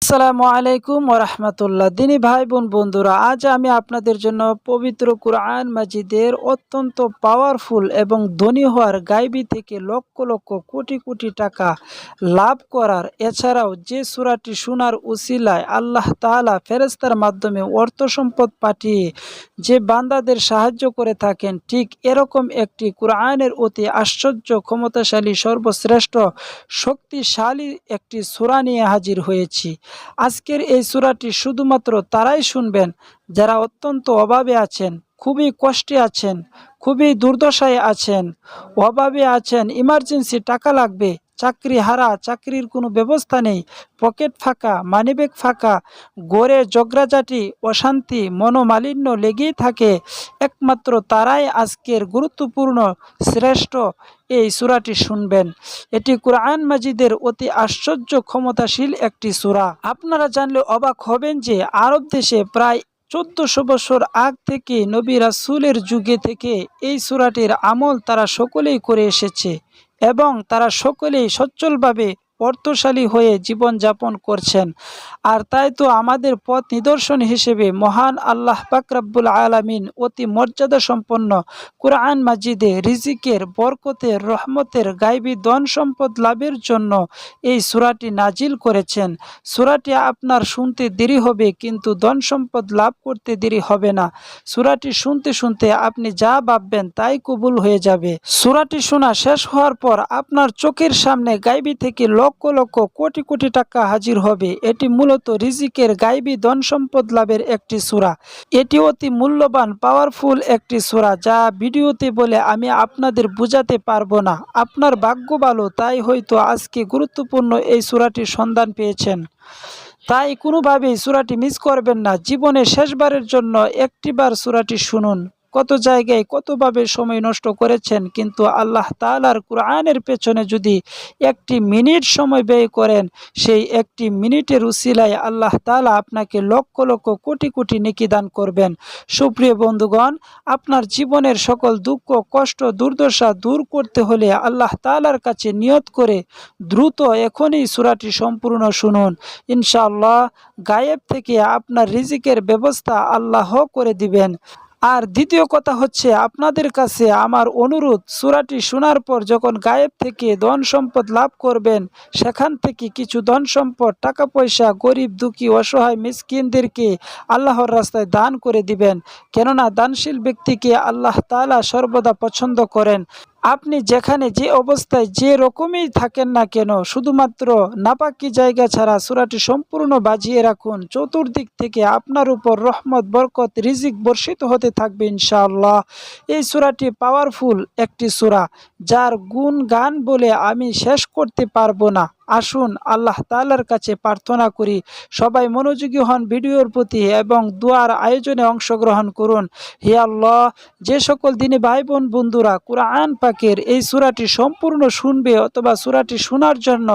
আসসালামু আলাইকুম ওরহমতুল্লাহ। দিনী ভাই বোন বন্ধুরা, আজ আমি আপনাদের জন্য পবিত্র কুরআন মাজিদের অত্যন্ত পাওয়ারফুল এবং ধনী হওয়ার গায়বী থেকে লক্ষ লক্ষ কোটি কোটি টাকা লাভ করার, এছাড়াও যে সূরাটি শোনার উসিলায় আল্লাহ তাআলা ফেরেশতার মাধ্যমে অর্থ সম্পদ পাঠিয়ে যে বান্দাদের সাহায্য করে থাকেন, ঠিক এরকম একটি কুরআনের অতি আশ্চর্য, ক্ষমতাশালী, সর্বশ্রেষ্ঠ, শক্তিশালী একটি সূরা নিয়ে হাজির হয়েছি। আজকের এই সূরাটি শুধুমাত্র তারাই শুনবেন যারা অত্যন্ত অভাবে আছেন, খুবই কষ্টে আছেন, খুবই দুর্দশায় আছেন, অভাবে আছেন, ইমার্জেন্সি টাকা লাগবে, চাকরি হারা, চাকরির কোনো ব্যবস্থা নেই, পকেট ফাঁকা, মানিব্যাগ ফাঁকা, গড়ে ঝগড়াঝাটি, অশান্তি, মনোমালিন্য লেগেই থাকে। একমাত্র তারাই আজকের গুরুত্বপূর্ণ, শ্রেষ্ঠ এই সূরাটি শুনবেন। এটি কুরআন মাজিদের অতি আশ্চর্য ক্ষমতাশীল একটি সূরা। আপনারা জানলে অবাক হবেন যে আরব দেশে প্রায় 1400 বছর আগ থেকে, নবী রাসূলের যুগে থেকে এই সূরাটির আমল তারা সকলেই করে এসেছে এবং তারা সকলেই সচ্ছলভাবে অর্থশালী হয়ে জীবনযাপন করছেন। আর তাই তো আমাদের পথ নিদর্শন হিসেবে মহান আল্লাহ পাক রব্বুল আলামিন অতি মর্যাদা সম্পন্ন কুরআন মাজিদে রিজিকের, বরকতের, রহমতের, গায়বী ধন সম্পদ লাভের জন্য এই সূরাটি নাজিল করেছেন। সূরাটি আপনার শুনতে দেরি হবে, কিন্তু ধন সম্পদ লাভ করতে দেরি হবে না। সূরাটি শুনতে শুনতে আপনি যা ভাববেন তাই কবুল হয়ে যাবে। সূরাটি শোনা শেষ হওয়ার পর আপনার চোখের সামনে গায়বী থেকে লক্ষ লক্ষ কোটি কোটি টাকা হাজির হবে। এটি মূলত রিজিকের, গায়বী ধন সম্পদ লাভের একটি সূরা। এটি অতি মূল্যবান, পাওয়ারফুল একটি সূরা, যা ভিডিওতে বলে আমি আপনাদের বোঝাতে পারবো না। আপনার ভাগ্য ভালো, তাই হয়তো আজকে গুরুত্বপূর্ণ এই সূরাটির সন্ধান পেয়েছেন। তাই কোনোভাবেই সূরাটি মিস করবেন না। জীবনে শেষবারের জন্য একটিবার সূরাটি শুনুন। কত জায়গায় কতভাবে সময় নষ্ট করেছেন, কিন্তু আল্লাহ তাআলার কুরআনের পেছনে যদি একটি মিনিট সময় ব্যয় করেন, সেই একটি মিনিটের উসিলায় আল্লাহ তাআলা আপনাকে লক্ষ লক্ষ কোটি কোটি নেকি দান করবেন। সুপ্রিয় বন্ধুগণ, আপনার জীবনের সকল দুঃখ, কষ্ট, দুর্দশা দূর করতে হলে আল্লাহ তাআলার কাছে নিয়ত করে দ্রুত এখনই সূরাটি সম্পূর্ণ শুনুন। ইনশাআল্লাহ গায়েব থেকে আপনার রিজিকের ব্যবস্থা আল্লাহ করে দিবেন। আর দ্বিতীয় কথা হচ্ছে, আপনাদের কাছে আমার অনুরোধ, সূরাটি শোনার পর যখন গায়েব থেকে ধন সম্পদ লাভ করবেন, সেখান থেকে কিছু ধন সম্পদ, টাকা পয়সা গরিব, দুঃখী, অসহায়, মিসকিনদেরকে আল্লাহর রাস্তায় দান করে দিবেন। কেননা দানশীল ব্যক্তিকে আল্লাহ তাআলা সর্বদা পছন্দ করেন। আপনি যেখানে, যে অবস্থায়, যে রকমই থাকেন না কেন, শুধুমাত্র নাপাকি জায়গা ছাড়া সূরাটি সম্পূর্ণ বাজিয়ে রাখুন। চতুর্দিক থেকে আপনার উপর রহমত, বরকত, রিজিক বর্ষিত হতে থাকবে ইনশাআল্লাহ। এই সূরাটি পাওয়ারফুল একটি সূরা, যার গুণ গান বলে আমি শেষ করতে পারবো না। আসুন আল্লাহ তাআলার কাছে প্রার্থনা করি। সবাই মনোযোগী হন ভিডিওর প্রতি এবং দোয়ার আয়োজনে অংশগ্রহণ করুন। হে আল্লাহ, যে সকল দিনী ভাই বোন বন্ধুরা কুরআন পাকের এই সূরাটি সম্পূর্ণ শুনবে অথবা সূরাটি শোনার জন্য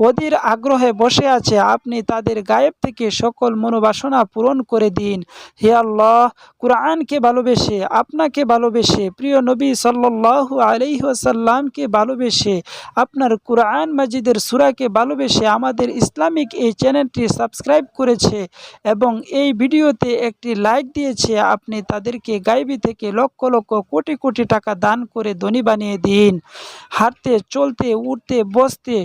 অধীর আগ্রহে বসে আছে, আপনি তাদের গায়েব থেকে সকল মনোবাসনা পূরণ করে দিন। হে আল্লাহ, কুরআনকে ভালোবেসে, আপনাকে ভালোবেসে, প্রিয় নবী সাল্লাল্লাহু আলাইহি ওয়াসাল্লামকে ভালোবেসে, আপনার কুরআন মাজিদের সূরাকে ভালোবেসে আমাদের ইসলামিক এই চ্যানেলটি সাবস্ক্রাইব করেছে এবং এই ভিডিওতে একটি লাইক দিয়েছে, আপনি তাদেরকে গায়বী থেকে লক্ষ লক্ষ কোটি কোটি টাকা দান করে ধনী বানিয়ে দিন। হাঁটতে, চলতে, উঠতে, বসতে,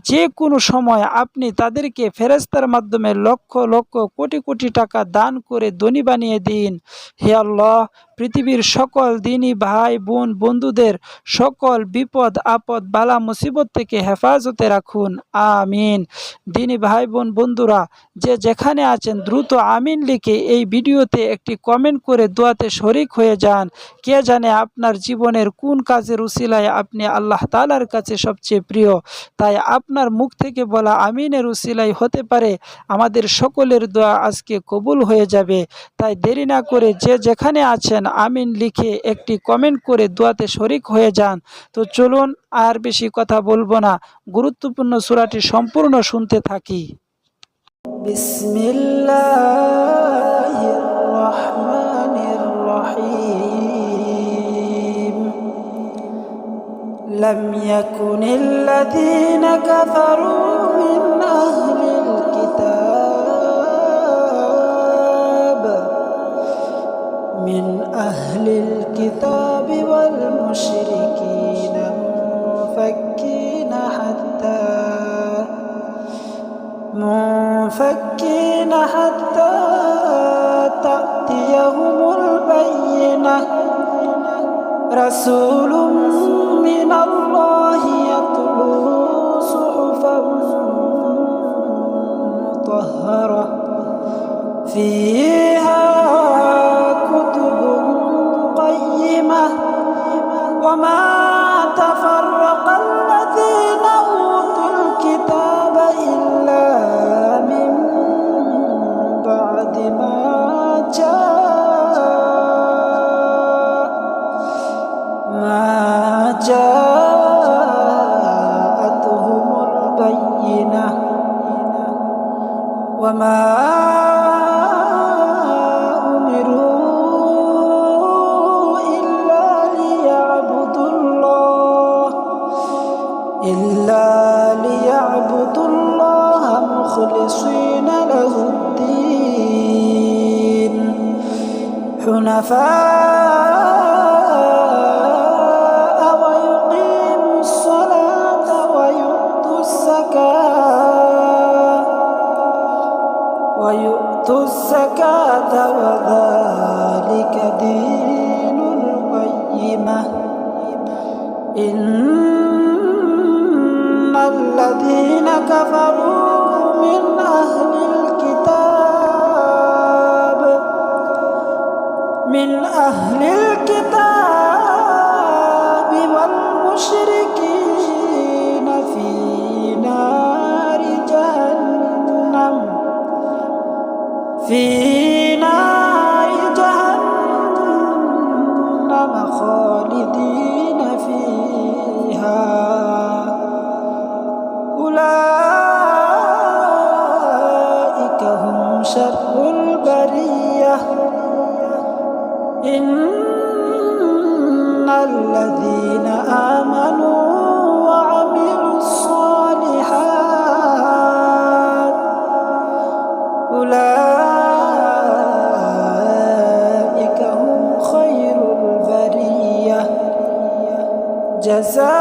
যে কোনো সময় আপনি তাদেরকে ফেরেশতার মাধ্যমে লক্ষ লক্ষ কোটি কোটি টাকা দান করে ধনী বানিয়ে দিন। হে আল্লাহ, পৃথিবীর সকল দিনী ভাই বোন বন্ধুদের সকল বিপদ আপদ বালা মুসিবত থেকে হেফাজতে রাখুন, আমিন। দিনী ভাই বোন বন্ধুরা, যে যেখানে আছেন দ্রুত আমিন লিখে এই ভিডিওতে একটি কমেন্ট করে দোয়াতে শরিক হয়ে যান। কে জানে আপনার জীবনের কোন কাজের উসিলায় আপনি আল্লাহ তাআলার কাছে সবচেয়ে প্রিয়। তাই আপনার মুখ থেকে বলা আমিনের উসিলায় হতে পারে আমাদের সকলের দোয়া আজকে কবুল হয়ে যাবে। তাই দেরি না করে যে যেখানে আছেন আমিন লিখে একটি কমেন্ট করে দোয়াতে শরিক হয়ে যান। তো চলুন আর বেশি কথা বলবো না, গুরুত্বপূর্ণ সূরাটি সম্পূর্ণ শুনতে থাকি। বিসমিল্লাহির রহমানির রহিম। لم يكن الذين كفروا من أهل الكتاب منفكين حتى تأتيهم البينة رسول من الله يتلو صحفا مطهرة فيها كتب قيمة وما تفرق الذين أوتوا الكتاب إلا من بعد ما جاءتهم البينة وما أمروا إلا ليعبدوا الله مخلصين له الدين حنفاء ويقيموا الصلاة ويؤتوا الزكاة وذلك دين القيمة إن الذين كفروا من أهل الكتاب والمشركين في نار جهنم خالدين فيها أولئك هم شر البرية إن الذين آمنوا وعملوا الصالحات أولئك هم خير البرية جزاؤهم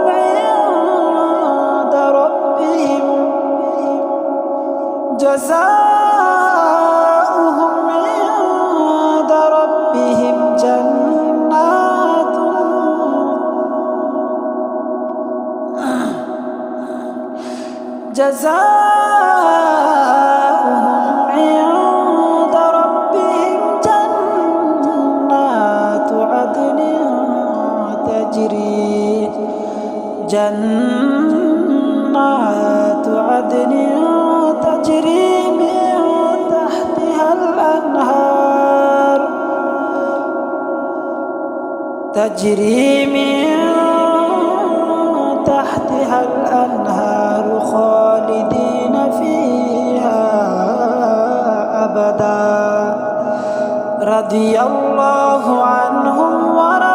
عند ربهم جزاؤهم عند ربهم جنات عدن تجري من تحتها الأنهار خالدين فيها أبدا رضي الله عنهم ورضوا